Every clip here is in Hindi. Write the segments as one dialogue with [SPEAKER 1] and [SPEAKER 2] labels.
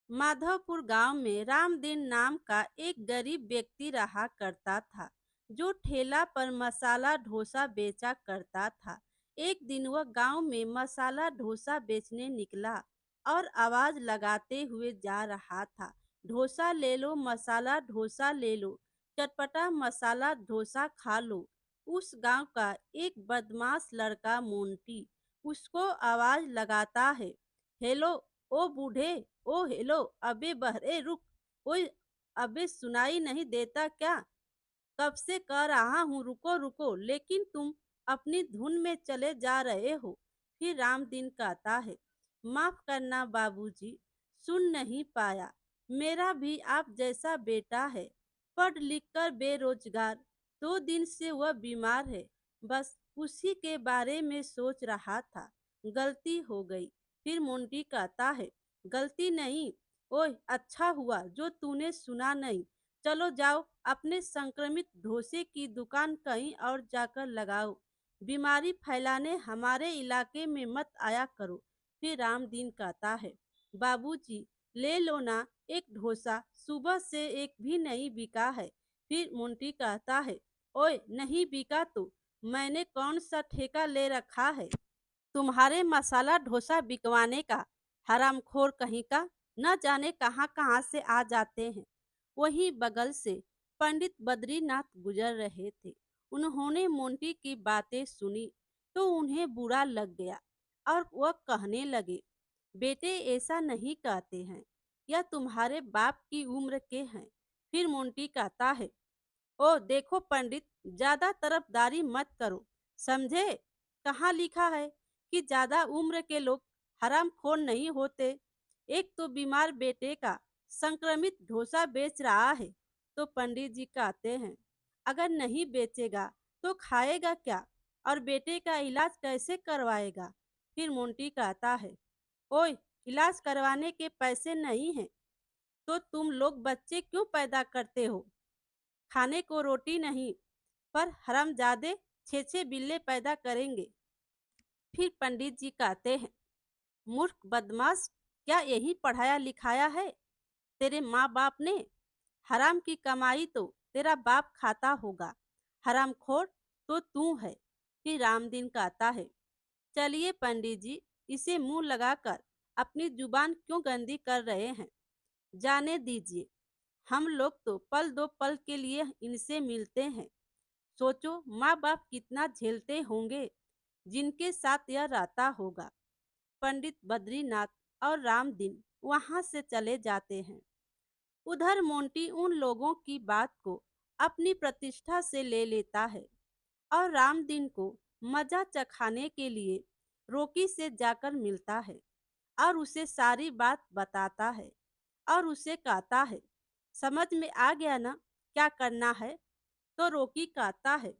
[SPEAKER 1] माधवपुर गांव में रामदीन नाम का एक गरीब व्यक्ति रहा करता था, जो ठेला पर मसाला डोसा बेचा करता था। एक दिन वह गांव में मसाला डोसा बेचने निकला और आवाज लगाते हुए जा रहा था। डोसा ले लो, मसाला डोसा ले लो, चटपटा मसाला डोसा खा लो। उस गांव का एक बदमाश लड़का मोंटी उसको आवाज लगाता है, हेलो ओ बूढ़े, ओ हेलो, अबे बहरे रुक, ओए, अबे सुनाई नहीं देता क्या? कब से कह रहा हूँ रुको रुको, लेकिन तुम अपनी धुन में चले जा रहे हो। फिर रामदीन कहता है, माफ करना बाबूजी, सुन नहीं पाया। मेरा भी आप जैसा बेटा है, पढ़ लिख कर बेरोजगार। 2 दिन से वह बीमार है, बस उसी के बारे में सोच रहा था। गलती हो गई। फिर मोंटी कहता है, गलती नहीं, ओए अच्छा हुआ जो तूने सुना नहीं। चलो जाओ, अपने संक्रमित ढोसे की दुकान कहीं और जाकर लगाओ। बीमारी फैलाने हमारे इलाके में मत आया करो। फिर रामदीन कहता है, बाबूजी ले लो ना एक ढोसा, सुबह से एक भी नहीं बिका है। फिर मुंटी कहता है, ओए नहीं बिका तो मैंने कौन सा ठेका ले रखा है तुम्हारे मसाला डोसा बिकवाने का? हरामखोर कहीं का, न जाने कहाँ कहाँ से आ जाते हैं। वहीं बगल से पंडित बद्रीनाथ गुजर रहे थे। उन्होंने मोंटी की बातें सुनी तो उन्हें बुरा लग गया और वह कहने लगे, बेटे ऐसा नहीं कहते हैं, यह तुम्हारे बाप की उम्र के हैं। फिर मोंटी कहता है, ओ देखो पंडित, ज्यादा तरफदारी मत करो, समझे? कहाँ लिखा है कि ज्यादा उम्र के लोग हरामखोर नहीं होते? एक तो बीमार बेटे का संक्रमित डोसा बेच रहा है, तो पंडित जी कहते हैं, अगर नहीं बेचेगा तो खाएगा क्या और बेटे का इलाज कैसे करवाएगा? फिर मोंटी कहता है, ओए, इलाज करवाने के पैसे नहीं हैं तो तुम लोग बच्चे क्यों पैदा करते हो? खाने को रोटी नहीं, पर हरामजादे 6-6 बिल्ले पैदा करेंगे। फिर पंडित जी कहते हैं, मूर्ख बदमाश, क्या यही पढ़ाया लिखाया है तेरे माँ बाप ने? हराम की कमाई तो तेरा बाप खाता होगा, हरामखोर तो तू है। फिर रामदीन कहता है, चलिए पंडित जी, इसे मुंह लगाकर अपनी जुबान क्यों गंदी कर रहे हैं? जाने दीजिए, हम लोग तो पल दो पल के लिए इनसे मिलते हैं। सोचो माँ बाप कितना झेलते होंगे जिनके साथ यह रहता होगा। पंडित बद्रीनाथ और रामदीन वहां से चले जाते हैं। उधर मोंटी उन लोगों की बात को अपनी प्रतिष्ठा से ले लेता है और रामदीन को मजा चखाने के लिए रोकी से जाकर मिलता है और उसे सारी बात बताता है और उसे कहता है, समझ में आ गया ना क्या करना है? तो रोकी कहता है,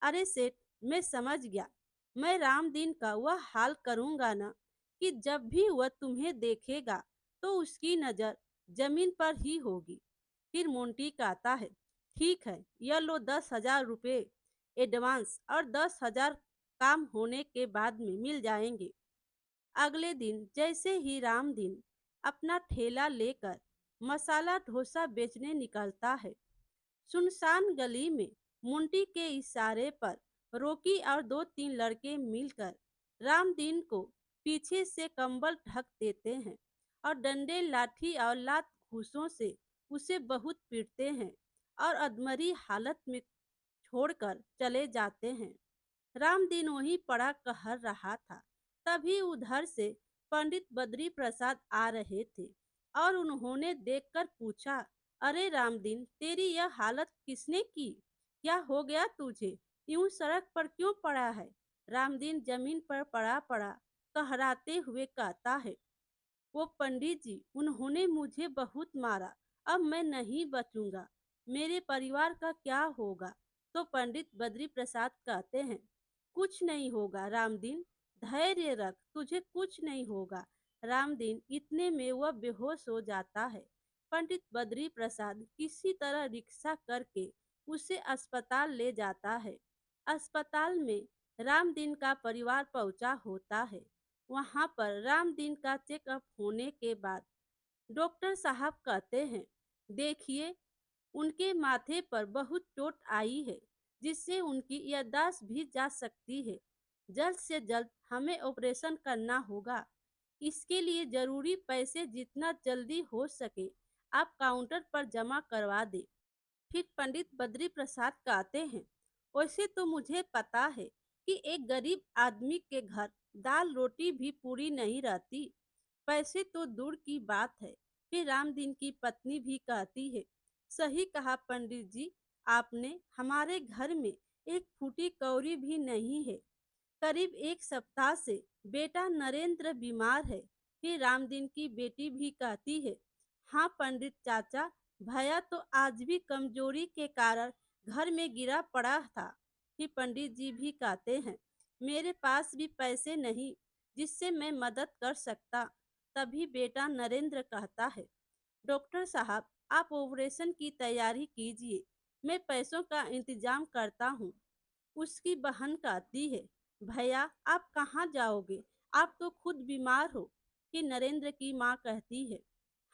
[SPEAKER 1] अरे सेठ, मैं समझ गया। मैं रामदीन का वह हाल करूंगा ना कि जब भी वह तुम्हें देखेगा तो उसकी नजर जमीन पर ही होगी। फिर मोंटी कहता है, ठीक है, यह लो 10,000 रुपये एडवांस और 10,000 काम होने के बाद में मिल जाएंगे। अगले दिन जैसे ही रामदीन अपना ठेला लेकर मसाला डोसा बेचने निकलता है, सुनसान गली में मुंटी के इशारे पर रोकी और 2-3 लड़के मिलकर रामदीन को पीछे से कंबल ढक देते हैं और डंडे, लाठी और लात घूंसों से उसे बहुत पीटते हैं और अधमरी हालत में छोड़कर चले जाते हैं। रामदीन वहीं पड़ा कह रहा था, तभी उधर से पंडित बद्री प्रसाद आ रहे थे और उन्होंने देखकर पूछा, अरे रामदीन, तेरी यह हालत किसने की? क्या हो गया तुझे? यूं सड़क पर क्यों पड़ा है? रामदीन जमीन पर पड़ा पड़ा कहराते हुए कहता है, वो पंडित जी, उन्होंने मुझे बहुत मारा, अब मैं नहीं बचूंगा। मेरे परिवार का क्या होगा? तो पंडित बद्री प्रसाद कहते हैं, कुछ नहीं होगा रामदीन, धैर्य रख, तुझे कुछ नहीं होगा। रामदीन इतने में वह बेहोश हो जाता है। पंडित बद्री प्रसाद किसी तरह रिक्शा करके उसे अस्पताल ले जाता है। अस्पताल में रामदीन का परिवार पहुंचा होता है। वहां पर रामदीन का चेकअप होने के बाद डॉक्टर साहब कहते हैं, देखिए, उनके माथे पर बहुत चोट आई है, जिससे उनकी याददाश्त भी जा सकती है। जल्द से जल्द हमें ऑपरेशन करना होगा। इसके लिए जरूरी पैसे जितना जल्दी हो सके आप काउंटर पर जमा करवा दें। फिर पंडित बद्री प्रसाद कहते हैं, वैसे तो मुझे पता है कि एक गरीब आदमी के घर दाल रोटी भी पूरी नहीं रहती। पैसे तो दूर की बात है। फिर रामदीन की पत्नी भी कहती है, सही कहा पंडित जी, आपने। हमारे घर में एक फूटी कौड़ी भी नहीं है। करीब एक सप्ताह से बेटा नरेंद्र बीमार है। फिर रामदीन की बेटी भी कहती है, हाँ पंडित चाचा, भैया तो आज भी कमजोरी के कारण घर में गिरा पड़ा था। फिर पंडित जी भी कहते हैं, मेरे पास भी पैसे नहीं जिससे मैं मदद कर सकता। तभी बेटा नरेंद्र कहता है, डॉक्टर साहब, आप ऑपरेशन की तैयारी कीजिए, मैं पैसों का इंतजाम करता हूँ। उसकी बहन कहती है, भैया आप कहाँ जाओगे, आप तो खुद बीमार हो। कि नरेंद्र की माँ कहती है,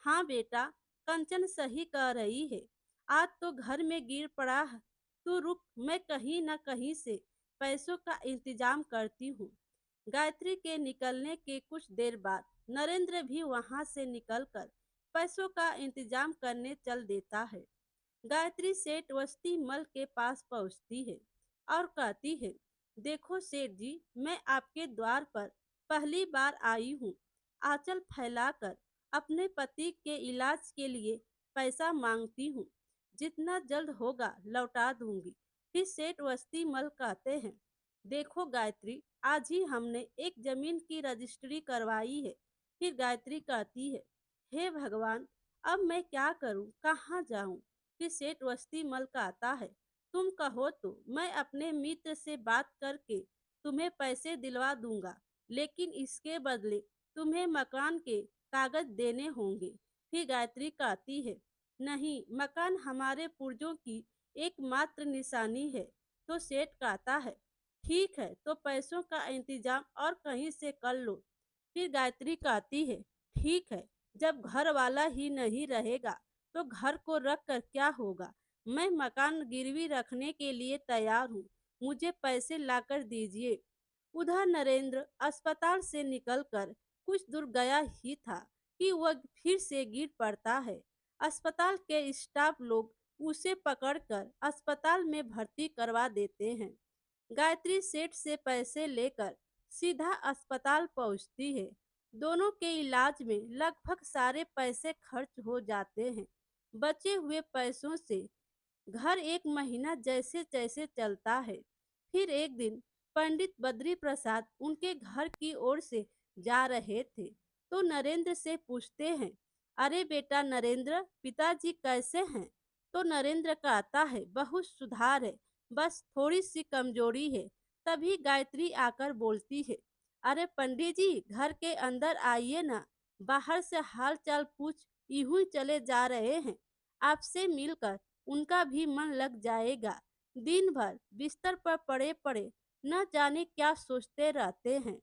[SPEAKER 1] हाँ बेटा, कंचन सही कह रही है, आज तो घर में गिर पड़ा है। तू रुक, मैं कहीं न कहीं से पैसों का इंतजाम करती हूँ। गायत्री के निकलने के कुछ देर बाद नरेंद्र भी वहां से निकलकर पैसों का इंतजाम करने चल देता है। गायत्री सेठ वस्ती मल के पास पहुंचती है और कहती है, देखो सेठ जी, मैं आपके द्वार पर पहली बार आई हूँ। आंचल फैलाकर अपने पति के इलाज के लिए पैसा मांगती हूँ। जितना जल्द होगा लौटा दूंगी। फिर सेठ वस्ती मल कहते हैं, देखो गायत्री, आज ही हमने एक जमीन की रजिस्ट्री करवाई है। फिर गायत्री कहती है, हे भगवान, अब मैं क्या करूं, कहाँ जाऊं। फिर सेठ वस्ती मल का आता है, तुम कहो तो मैं अपने मित्र से बात करके तुम्हें पैसे दिलवा दूंगा, लेकिन इसके बदले तुम्हें मकान के कागज देने होंगे। फिर गायत्री कहती है, नहीं, मकान हमारे पुर्जों की एकमात्र निशानी है। तो सेठ कहता है, ठीक है, तो पैसों का इंतजाम और कहीं से कर लो। फिर गायत्री कहती है, ठीक है, जब घर वाला ही नहीं रहेगा तो घर को रख कर क्या होगा। मैं मकान गिरवी रखने के लिए तैयार हूँ, मुझे पैसे लाकर दीजिए। उधर नरेंद्र अस्पताल से निकलकर कुछ दूर गया ही था कि वह फिर से गिर पड़ता है। अस्पताल के स्टाफ लोग उसे पकड़कर अस्पताल में भर्ती करवा देते हैं। गायत्री सेठ से पैसे लेकर सीधा अस्पताल पहुंचती है। दोनों के इलाज में लगभग सारे पैसे खर्च हो जाते हैं। बचे हुए पैसों से घर एक महीना जैसे तैसे चलता है। फिर एक दिन पंडित बद्री प्रसाद उनके घर की ओर से जा रहे थे तो नरेंद्र से पूछते हैं, अरे बेटा नरेंद्र, पिताजी कैसे हैं। तो नरेंद्र कहता है, बहुत सुधार है, बस थोड़ी सी कमजोरी है। तभी गायत्री आकर बोलती है, अरे पंडित जी, घर के अंदर आइए ना, बाहर से हाल चाल पूछ यूं ही चले जा रहे हैं। आपसे मिलकर उनका भी मन लग जाएगा। दिन भर बिस्तर पर पड़े पड़े न जाने क्या सोचते रहते हैं।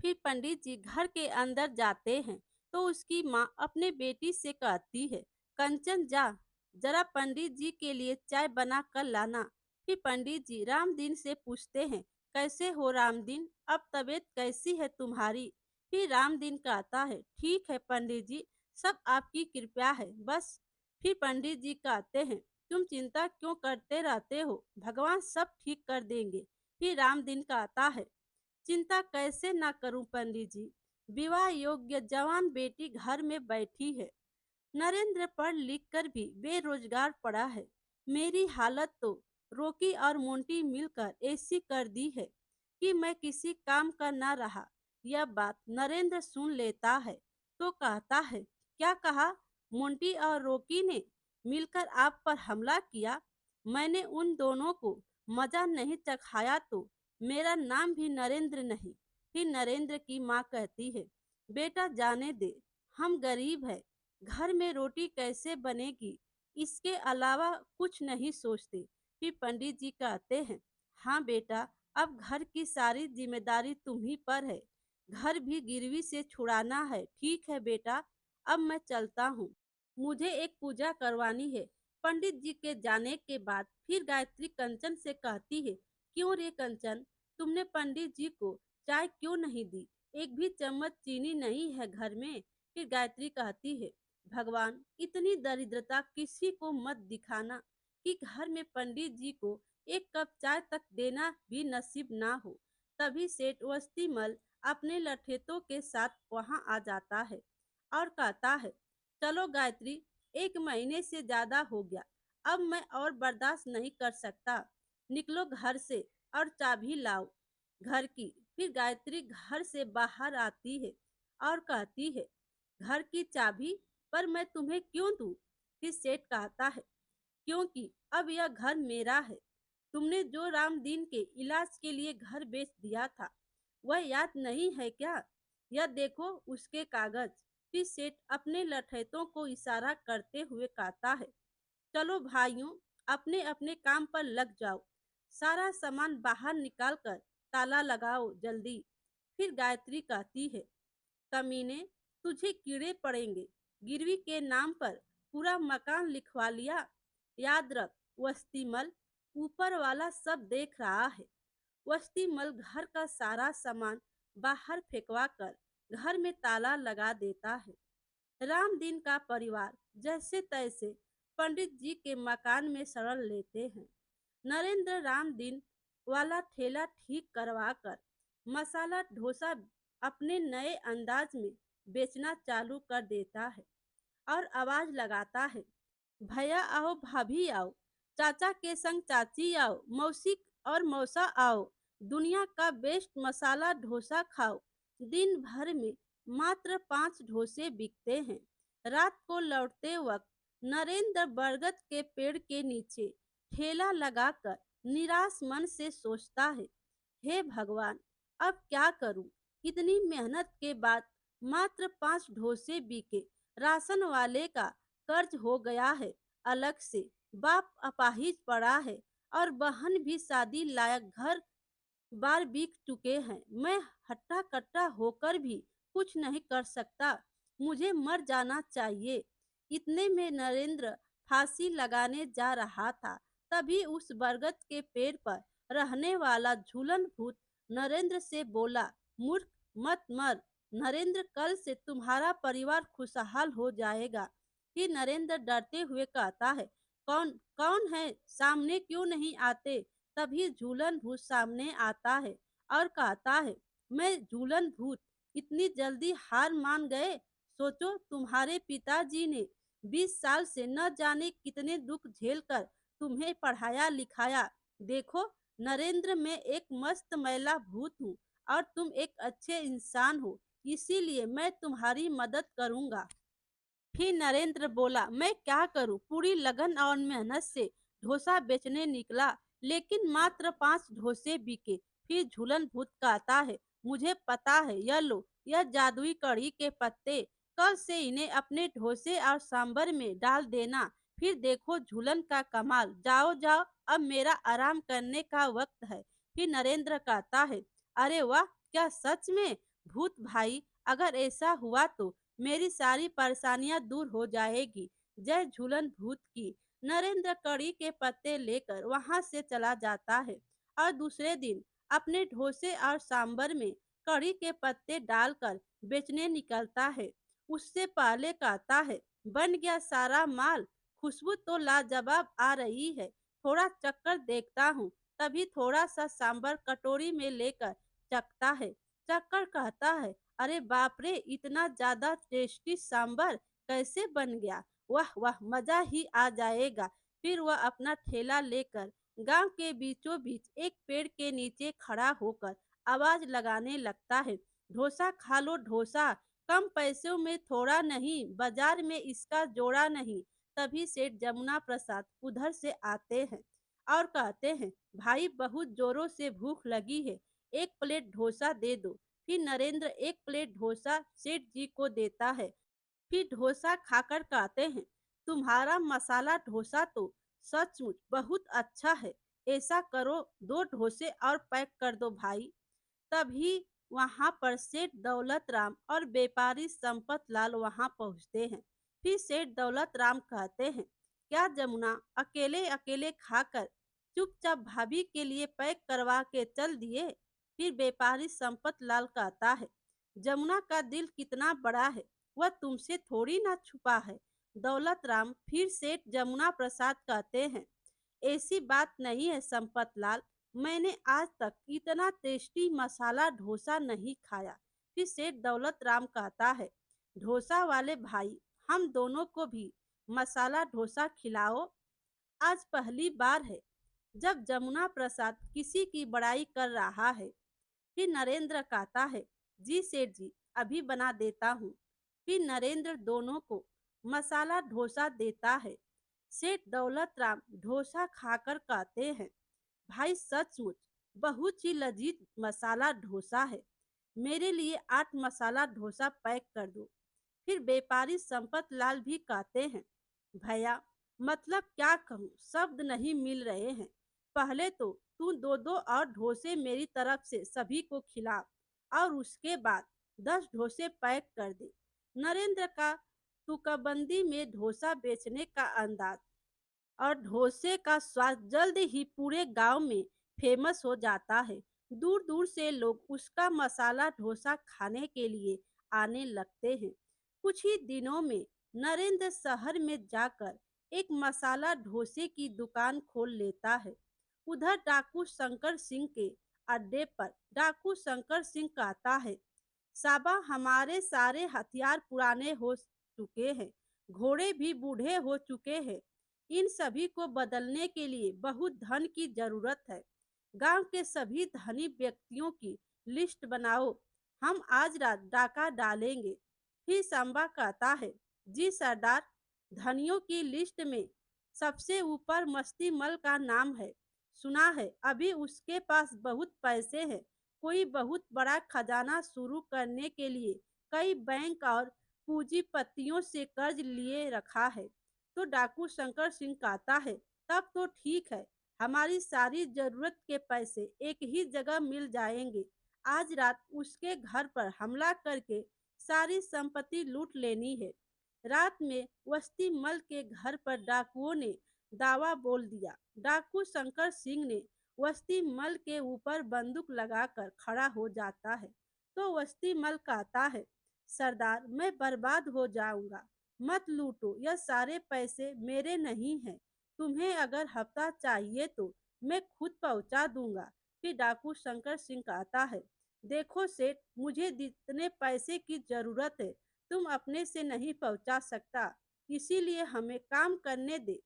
[SPEAKER 1] फिर पंडित जी घर के अंदर जाते हैं तो उसकी माँ अपने बेटी से कहती है, कंचन जा, जरा पंडित जी के लिए चाय बना कर लाना। फिर पंडित जी रामदीन से पूछते हैं, कैसे हो रामदीन, अब तबीयत कैसी है तुम्हारी। फिर रामदीन कहता है, ठीक है पंडित जी, सब आपकी कृपा है बस। फिर पंडित जी कहते हैं, तुम चिंता क्यों करते रहते हो, भगवान सब ठीक कर देंगे। फिर रामदीन कहता है, चिंता कैसे ना करूं पंडित जी, विवाह योग्य जवान बेटी घर में बैठी है। नरेंद्र पढ़ लिख कर भी बेरोजगार पड़ा है। मेरी हालत तो रोकी और मोंटी मिलकर ऐसी कर दी है कि मैं किसी काम का ना रहा। यह बात नरेंद्र सुन लेता है तो कहता है, क्या कहा, मोंटी और रोकी ने मिलकर आप पर हमला किया। मैंने उन दोनों को मजा नहीं चखाया तो मेरा नाम भी नरेंद्र नहीं। फिर नरेंद्र की माँ कहती है, बेटा जाने दे, हम गरीब है, घर में रोटी कैसे बनेगी, इसके अलावा कुछ नहीं सोचते। फिर पंडित जी कहते हैं, हाँ बेटा, अब घर की सारी जिम्मेदारी तुम ही पर है, घर भी गिरवी से छुड़ाना है, ठीक है बेटा, अब मैं चलता हूँ, मुझे एक पूजा करवानी है। पंडित जी के जाने के बाद फिर गायत्री कंचन से कहती है, क्यों रे कंचन, तुमने पंडित जी को चाय क्यों नहीं दी? एक भी चम्मच चीनी नहीं है घर में। फिर गायत्री कहती है, भगवान इतनी दरिद्रता किसी को मत दिखाना कि घर में पंडित जी को एक कप चाय तक देना भी नसीब ना हो। तभी सेठ वस्तीमल अपने लठेतों के साथ वहां आ जाता है और कहता है, चलो गायत्री, एक महीने से ज्यादा हो गया, अब मैं और बर्दाश्त नहीं कर सकता, निकलो घर से और चाबी लाओ घर की। फिर गायत्री घर से बाहर आती है और कहती है, घर की चाबी, पर मैं तुम्हें क्यों दूं? फिर सेठ कहता है, क्योंकि अब यह घर मेरा है। तुमने जो रामदीन के इलाज के लिए घर बेच दिया था, वह याद नहीं है क्या? यह देखो उसके कागज। फिर सेठ अपने लठैतों को इशारा करते हुए कहता है, चलो भाइयों, अपने अपने काम पर लग जाओ, सारा सामान बाहर निकाल कर ताला लगाओ जल्दी। फिर गायत्री कहती है, कमीने, तुझे कीड़े पड़ेंगे, गिरवी के नाम पर पूरा मकान लिखवा लिया। याद रख वस्तीमल, ऊपर वाला सब देख रहा है। वस्तीमल घर का सारा सामान बाहर फेंकवा कर घर में ताला लगा देता है। रामदीन का परिवार जैसे तैसे पंडित जी के मकान में शरण लेते हैं। नरेंद्र रामदीन वाला ठेला ठीक करवा कर मसाला डोसा अपने नए अंदाज में बेचना चालू कर देता है और आवाज लगाता है, भैया आओ, भाभी आओ, चाचा के संग चाची आओ, मौसी और मौसा आओ, दुनिया का बेस्ट मसाला डोसा खाओ। दिन भर में मात्र 5 डोसे बिकते हैं। रात को लौटते वक्त नरेंद्र बरगद के पेड़ के नीचे ठेला लगाकर निराश मन से सोचता है, हे भगवान, अब क्या करूं? इतनी मेहनत के बाद मात्र 5 डोसे बिके, राशन वाले का कर्ज हो गया है अलग से, बाप अपाहिज पड़ा है और बहन भी शादी लायक घर बार बिक चुके हैं। मैं हट्टा कट्टा होकर भी कुछ नहीं कर सकता, मुझे मर जाना चाहिए। इतने में नरेंद्र फांसी लगाने जा रहा था, तभी उस बरगद के पेड़ पर रहने वाला झूलन भूत नरेंद्र से बोला, मूर्ख, मत मर। नरेंद्र, कल से तुम्हारा परिवार खुशहाल हो जाएगा। फिर नरेंद्र डरते हुए कहता है, कौन कौन है, सामने क्यों नहीं आते? तभी झूलन भूत सामने आता है और कहता है, मैं झूलन भूत, इतनी जल्दी हार मान गए? सोचो, तुम्हारे पिताजी ने 20 साल से न जाने कितने दुख झेलकर तुम्हें पढ़ाया लिखाया। देखो नरेंद्र, मैं एक मस्त मैला भूत हूँ और तुम एक अच्छे इंसान हो, इसीलिए मैं तुम्हारी मदद करूंगा। फिर नरेंद्र बोला, मैं क्या करूं? पूरी लगन और मेहनत से डोसा बेचने निकला, लेकिन मात्र 5 डोसे बिके। फिर झूलन भूत कहता है, मुझे पता है, यह लो, यह जादुई कढ़ी के पत्ते, कल से इन्हें अपने डोसे और सांबर में डाल देना, फिर देखो झूलन का कमाल। जाओ जाओ, अब मेरा आराम करने का वक्त है। फिर नरेंद्र कहता है, अरे वाह, क्या सच में? भूत भाई, अगर ऐसा हुआ तो मेरी सारी परेशानियां दूर हो जाएगी। जय झूलन भूत की। नरेंद्र कड़ी के पत्ते लेकर वहां से चला जाता है और दूसरे दिन अपने डोसे और सांबर में कड़ी के पत्ते डालकर बेचने निकलता है। उससे पहले कहता है, बन गया सारा माल, खुशबू तो लाजवाब आ रही है, थोड़ा चक्कर देखता हूँ। तभी थोड़ा सा सांबर कटोरी में लेकर चखता है। चक्कर कहता है, अरे बाप रे, इतना ज्यादा टेस्टी सांबर कैसे बन गया? वाह वाह, मजा ही आ जाएगा। फिर वह अपना ठेला लेकर गांव के बीचों बीच एक पेड़ के नीचे खड़ा होकर आवाज लगाने लगता है, डोसा खा लो डोसा, कम पैसों में थोड़ा नहीं, बाजार में इसका जोड़ा नहीं। तभी सेठ जमुना प्रसाद उधर से आते हैं और कहते हैं, भाई बहुत जोरों से भूख लगी है, एक प्लेट डोसा दे दो। फिर नरेंद्र एक प्लेट डोसा सेठ जी को देता है। फिर डोसा खाकर कहते हैं, तुम्हारा मसाला डोसा तो सचमुच बहुत अच्छा है, ऐसा करो 2 डोसे और पैक कर दो भाई। तभी वहां पर सेठ दौलत राम और व्यापारी संपत लाल वहां पहुंचते हैं। फिर सेठ दौलत राम कहते हैं, क्या जमुना अकेले अकेले खाकर चुपचाप भाभी के लिए पैक करवा के चल दिए? फिर व्यापारी संपत लाल कहता है, जमुना का दिल कितना बड़ा है, वह तुमसे थोड़ी ना छुपा है। दौलत राम फिर सेठ जमुना प्रसाद कहते हैं, ऐसी बात नहीं है संपत लाल, मैंने आज तक इतना टेस्टी मसाला डोसा नहीं खाया। फिर सेठ दौलत राम कहता है, डोसा वाले भाई, हम दोनों को भी मसाला डोसा खिलाओ। आज पहली बार है जब जमुना प्रसाद किसी की बड़ाई कर रहा है। फिर नरेंद्र कहता है, जी सेठ जी, अभी बना देता हूँ। फिर नरेंद्र दोनों को मसाला डोसा देता है। सेठ दौलत राम डोसा खाकर कहते हैं, भाई सचमुच बहुत ही लजीज मसाला डोसा है, मेरे लिए 8 मसाला डोसा पैक कर दो। फिर व्यापारी संपत लाल भी कहते हैं, भैया मतलब क्या कहूँ, शब्द नहीं मिल रहे हैं। पहले तो तू दो दो और डोसे मेरी तरफ से सभी को खिला, और उसके बाद 10 डोसे पैक कर दे। नरेंद्र का तुकबंदी में डोसा बेचने का अंदाज और डोसे का स्वाद जल्द ही पूरे गांव में फेमस हो जाता है। दूर दूर से लोग उसका मसाला डोसा खाने के लिए आने लगते हैं। कुछ ही दिनों में नरेंद्र शहर में जाकर एक मसाला डोसे की दुकान खोल लेता है। उधर डाकू शंकर सिंह के अड्डे पर डाकू शंकर सिंह कहता है, साबा हमारे सारे हथियार पुराने हो चुके हैं, घोड़े भी बूढ़े हो चुके हैं, इन सभी को बदलने के लिए बहुत धन की जरूरत है। गांव के सभी धनी व्यक्तियों की लिस्ट बनाओ, हम आज रात डाका डालेंगे। फिर सांबा कहता है, जी सरदार, धनियों की लिस्ट में सबसे ऊपर मस्ती मल का नाम है, सुना है अभी उसके पास बहुत पैसे हैं, कोई बहुत बड़ा खजाना शुरू करने के लिए कई बैंक और पूंजीपतियों से कर्ज लिए रखा है। तो डाकू शंकर सिंह कहता है, तब तो ठीक है, हमारी सारी जरूरत के पैसे एक ही जगह मिल जाएंगे। आज रात उसके घर पर हमला करके सारी संपत्ति लूट लेनी है। रात में वस्ती मल के घर पर डाकुओं ने दावा बोल दिया। डाकू शंकर सिंह ने वस्ती मल के ऊपर बंदूक लगाकर खड़ा हो जाता है। तो वस्ती मल कहता है, सरदार मैं बर्बाद हो जाऊंगा, मत लूटो, यह सारे पैसे मेरे नहीं हैं, तुम्हें अगर हफ्ता चाहिए तो मैं खुद पहुंचा दूंगा। फिर डाकू शंकर सिंह कहता है, देखो सेठ, मुझे जितने पैसे की जरूरत है तुम अपने से नहीं पहुंचा सकता, इसीलिए हमें काम करने दे।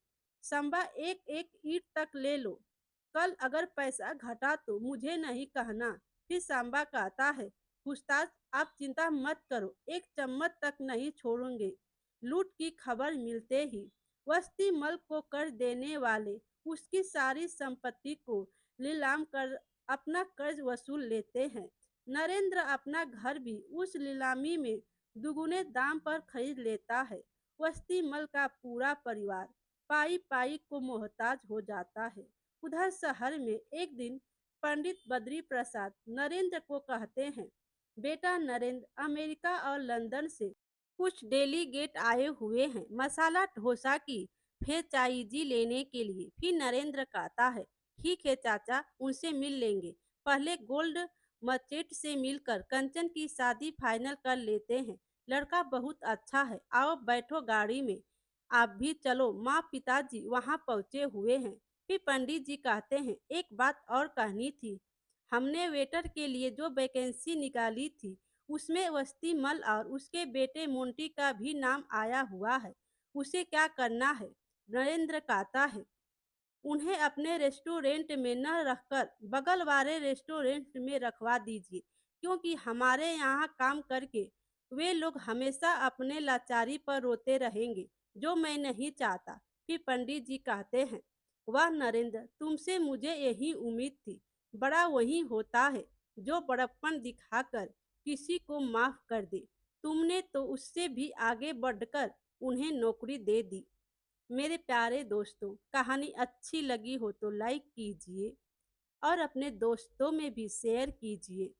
[SPEAKER 1] संभा एक एक ईंट तक ले लो, कल अगर पैसा घटा तो मुझे नहीं कहना। फिर सांबा कहता है, पूछताछ आप चिंता मत करो, एक चम्मच तक नहीं छोड़ेंगे। लूट की खबर मिलते ही वस्ती मल को कर्ज देने वाले उसकी सारी संपत्ति को नीलाम कर अपना कर्ज वसूल लेते हैं। नरेंद्र अपना घर भी उस नीलामी में दुगुने दाम पर खरीद लेता है। वस्ती मल का पूरा परिवार पाई पाई को मोहताज हो जाता है। उधर शहर में एक दिन पंडित बद्री प्रसाद नरेंद्र को कहते हैं, बेटा नरेंद्र, अमेरिका और लंदन से कुछ डेलीगेट आए हुए हैं मसाला डोसा की फ्रेंचाइजी लेने के लिए। फिर नरेंद्र कहता है, ठीक है चाचा, उनसे मिल लेंगे, पहले गोल्ड मर्चेंट से मिलकर कंचन की शादी फाइनल कर लेते हैं, लड़का बहुत अच्छा है, आओ बैठो गाड़ी में, आप भी चलो, माँ पिताजी वहाँ पहुँचे हुए हैं। फिर पंडित जी कहते हैं, एक बात और कहनी थी, हमने वेटर के लिए जो वैकेंसी निकाली थी उसमें वस्ती मल और उसके बेटे मोंटी का भी नाम आया हुआ है, उसे क्या करना है? नरेंद्र कहता है, उन्हें अपने रेस्टोरेंट में न रखकर बगल वाले रेस्टोरेंट में रखवा दीजिए, क्योंकि हमारे यहाँ काम करके वे लोग हमेशा अपने लाचारी पर रोते रहेंगे, जो मैं नहीं चाहता। फिर पंडित जी कहते हैं, वाह नरेंद्र, तुमसे मुझे यही उम्मीद थी, बड़ा वही होता है जो बड़प्पन दिखाकर किसी को माफ कर दे, तुमने तो उससे भी आगे बढ़कर उन्हें नौकरी दे दी। मेरे प्यारे दोस्तों, कहानी अच्छी लगी हो तो लाइक कीजिए और अपने दोस्तों में भी शेयर कीजिए।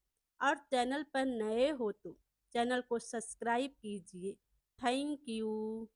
[SPEAKER 1] और चैनल पर नए हो तो चैनल को सब्सक्राइब कीजिए। Thank you.